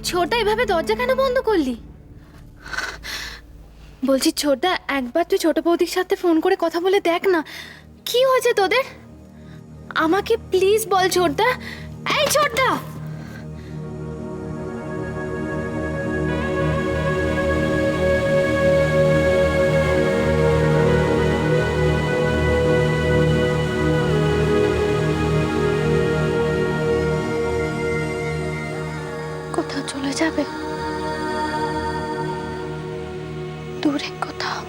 ছোটা এভাবে দরজা কেন বন্ধ করলি? বলছি ছোটা, একবার তুই ছোট বৌদির সাথে ফোন করে কথা বলে দেখ না, কি হয়েছে তোদের? আমাকে প্লিজ বল ছোটদা। এই ছোটদা, কোথাও চলে যাবে? দূরে কোথাও?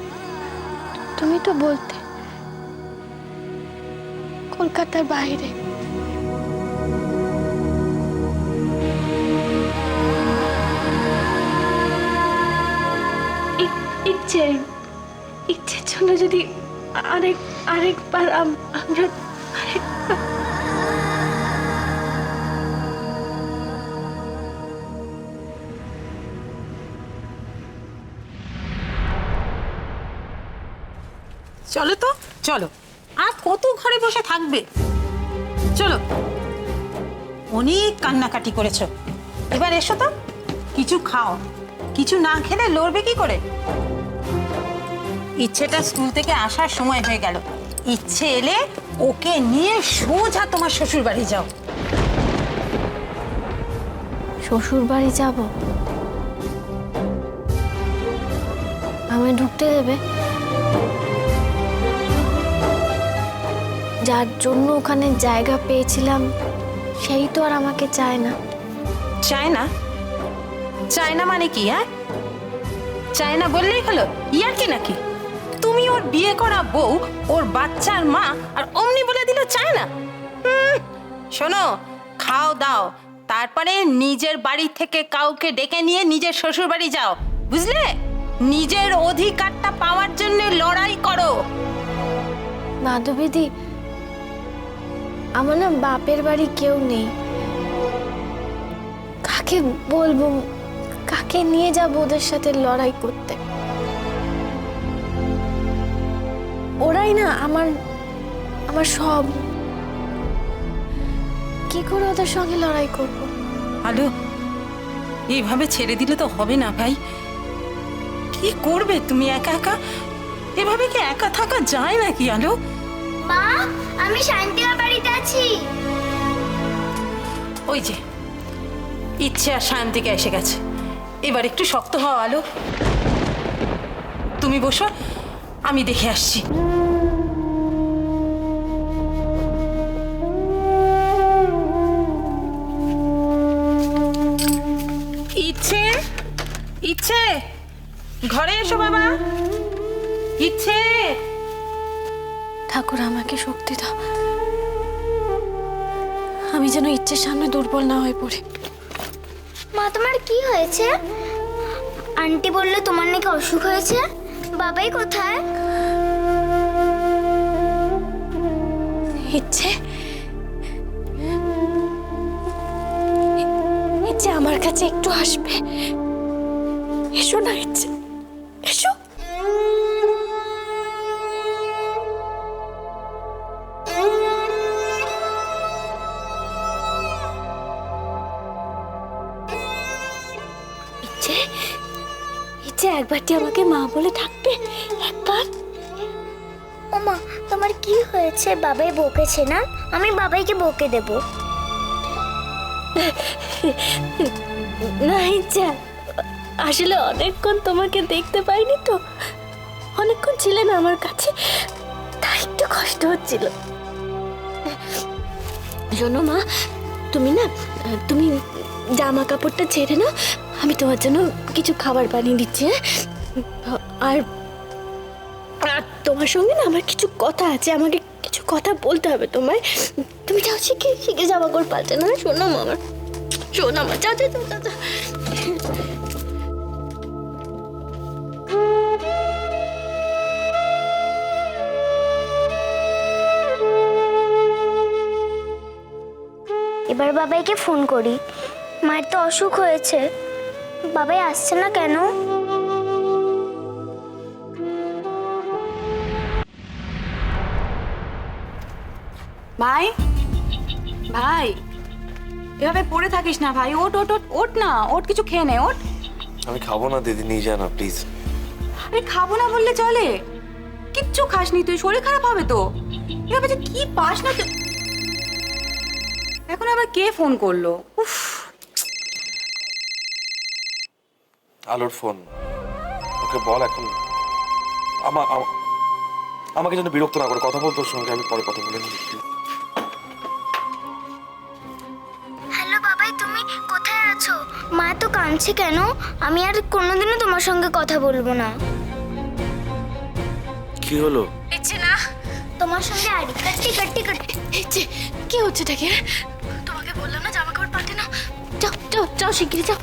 তুমি তো বলতে কলকাতার বাইরে। ইচ্ছের জন্য যদি আরেকবার আমরা চলো তো, চলো। আর কত ঘরে বসে থাকবে? চলো, অনেক কান্নাকাটি করেছো, এবার এসো তো, কিছু খাও। কিছু না খেলে লড়বে কি করে? ইচ্ছেটা স্কুল থেকে আসার সময় হয়ে গেল। ইচ্ছে এলে ওকে নিয়ে সোজা তোমার শ্বশুর বাড়ি যাও। শ্বশুর বাড়ি যাব? আমায় ঢুকতে দেবে? যার জন্য ওখানে জায়গা পেয়েছিলাম সেই তো আর আমাকে চায় না। চায় না? চায় না মানে কি? হ্যাঁ, চায় না বললেই হলো? ইয়ার কি নাকি? তুমি ওর বিয়ে করা বউ, ওর বাচ্চার মা, আর অমনি বলে দিল চায় না? শোনো, খাও দাও, তারপরে নিজের বাড়ি থেকে কাউকে ডেকে নিয়ে নিজের শ্বশুর বাড়ি যাও, বুঝলে? নিজের অধিকারটা পাওয়ার জন্য লড়াই করো। মাধবীদি, আমার না বাপের বাড়ি কেউ নেই। কাকে বলবো, কাকে নিয়ে যাবো ওদের সাথে লড়াই করতে? ওরাই না আমার সব। কি করে ওদের সঙ্গে লড়াই করব? আলো, এইভাবে ছেড়ে দিলে তো হবে না ভাই। কি করবে তুমি একা একা? এভাবে কি একা থাকা যায় নাকি আলো? মা, আমি শান্তির বাড়িতে আছি। ওই যে ইচ্ছে আর শান্তিকে এসে গেছে। এবার একটু শক্ত হও আলো। তুমি বসো, আমি দেখে আসছি। ইচ্ছে, ইচ্ছে, ঘরে এসো বাবা। ইচ্ছে, ঠাকুর আমাকে শক্তি দাও, আমি যেন ইচ্ছের সামনে দুর্বল না হয়ে পড়ি। মা, তোমার কি হয়েছে? আন্টি বললো তোমার নাকি অসুখ হয়েছে। বাবাই কোথায়? ইচ্ছে, ইচ্ছে আমার কাছে একটু আসবে? এসো না ইচ্ছে, এসো। ইচ্ছে, ইচ্ছে একবারটি আমাকে মা বলে থাকবে, একবার। ও মা, তোমার কি হয়েছে? বাবাই বকেছে না? আমি বাবাইকে বকে দেব। না ইচ্ছা, আসলে অনেকক্ষণ তোমাকে দেখতে পাইনি তো, অনেকক্ষণ ছিলে না আমার কাছে, তাই একটু কষ্ট হচ্ছিল। শোনো মা, তুমি জামা কাপড়টা ছেড়ে না, আমি তোমার জন্য কিছু খাবার বানিয়ে দিচ্ছি। আর আর তোমার সঙ্গে না আমার কিছু কথা আছে, আমাকে কিছু কথা বলতে হবে তোমায়। তুমি যাও, শিখে জামা কাপড় পাল্টে না। শোনো মা, আমার শোনো আমার, যাও যাও যাও যাও। এবার বাবাইকে ফোন করি। মায়ের তো অসুখ হয়েছে, বাবাই আসছে না কেন? ভাই, ভাই, এভাবে পড়ে থাকিস না ভাই, ওট ওট ওট ওট না, ওট কিছু খেয়ে নে, ওট। আমি খাবো না দিদি, নিয়ে যা না প্লিজ। আরে খাবো না বললে চলে, কিচ্ছু খাসনি তুই, শরীর খারাপ হবে তো। এভাবে যে কি পাস না তুই। এখন আবার কে ফোন করলো? উফ, আলোর ফোন, ওকে বল এখন আমাকে যেন বিরক্ত না করে, কথা বল তোর সঙ্গে, আমি পরে কথা বলে নিচ্ছি। হ্যালো বাবাই, তুমি কোথায় আছো? মা তো কাঁদছে কেন? আমি আর কোনোদিনও তোমার সঙ্গে কথা বলবো না। কি হলো? ইচ্ছে না তোমার সঙ্গে আড়ি কাটতে কাটতে কাটতে ইচ্ছে, কি হচ্ছে টাকে? তোমাকে বললাম না জামা কাপড় পাল্টে নাও। যাও যাও যাও শিগগিরি যাও।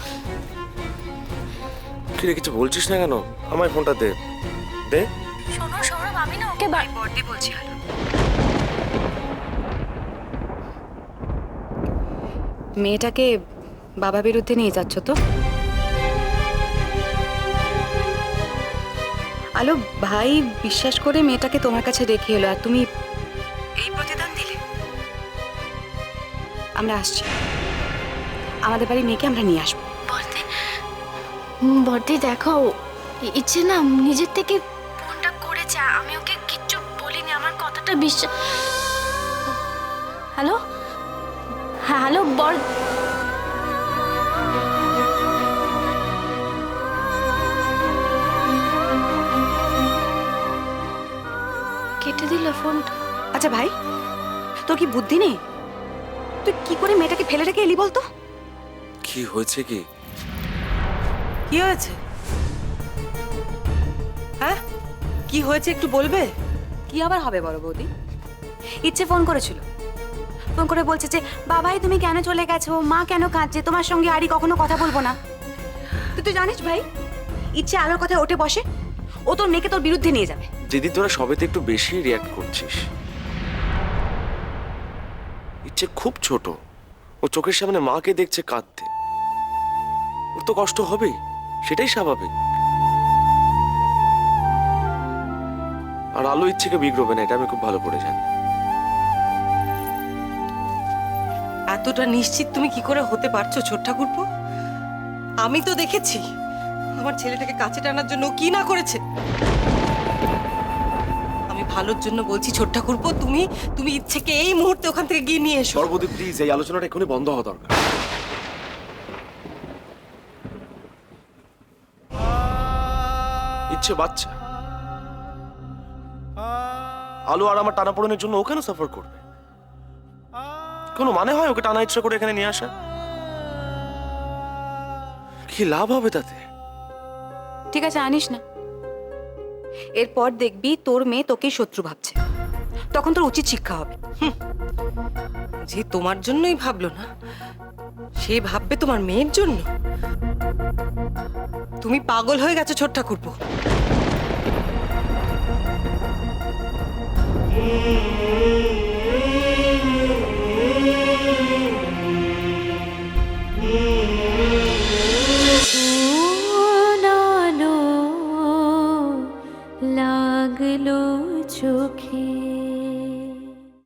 কি রে, কিছু বলছিস না কেন? আমার ফোনটা দে দে। শোনো সৌরভ, আমি না ওকে বর্দি বলছি। হ্যালো, মেয়েটাকে বাবা বিরুদ্ধে নিয়ে যাচ্ছ তো? আলো, ভাই বিশ্বাস করে মেয়েটাকে তোমার কাছে রেখে এলো, আর তুমি এই প্রতিদান দিলে? আমরা আসছি, আমাদের বাড়ি মেয়েকে আমরা নিয়ে আসবো। বর্দি, বর্দি দেখো, ইচ্ছে না নিজের থেকে ফোনটা করেছে, আমি ওকে কিচ্ছু বলিনি, আমার কথাটা বিশ্বাস। হ্যালো, হ্যাঁ হ্যালো কেটে দিল ফোনটা। আচ্ছা ভাই, তোর কি বুদ্ধি নেই? তুই কি করে মেয়েটাকে ফেলে রেখে এলি বলতো? কি হয়েছে কি? কি হয়েছে? হ্যাঁ, কি হয়েছে একটু বলবে? কি আবার হবে বড় বৌদি? ইচ্ছে ফোন করেছিল, ফোন করে বলছে যে বাবাই তুমি কেন চলে গেছো, মা কেন কাঁদছে, তোমার সঙ্গে আরই কখনো কথা বলবো না। তুই জানিস ভাই, ইচ্ছে আলোর কথায় ওঠে বসে, ও তোর মেয়েকে তোর বিরুদ্ধে নিয়ে যাবে। দিদি তোরা সবেতে একটু বেশি রিয়াক্ট করছিস। ইচ্ছে খুব ছোট, ও চোখের সামনে মাকে দেখছে কাঁদতে, ওর তো কষ্ট হবেই, সেটাই স্বাভাবিক। আর আলো ইচ্ছেকে বিগড়বে না, এটা আমি খুব ভালো করে জানি। এতটা নিশ্চিত তুমি কি করে হতে পারছো ছোট ঠাকুরপো? আমি তো দেখেছি আমার ছেলেটাকে কাছে টানার জন্য ও কি না করেছে। আমি ভালোর জন্য বলছি ছোট ঠাকুরপো, তুমি ইচ্ছেকে এই মুহূর্তে ওখান থেকে গিয়ে নিয়ে এসো। সর্বদি প্লিজ, এই আলোচনাটা এখনই বন্ধ হওয়া দরকার। ইচ্ছে বাচ্চা, আলো আর আমার টানাপোড়েনের জন্য ও কেন সাফার করবে? কোনো মানে হয় ওকে টানা ইচ্ছা করে এখানে নিয়ে আসা? কি লাভ হবে তাতে? ঠিক আছে, আনিস না। এরপর দেখবি তোর মেয়ে তোকেই শত্রু ভাবছে, তখন তোর উচিত শিক্ষা হবে। যে তোমার জন্যই ভাবলো না, সে ভাববে তোমার মেয়ের জন্য? তুমি পাগল হয়ে গেছো ছোট ঠাকুরপো।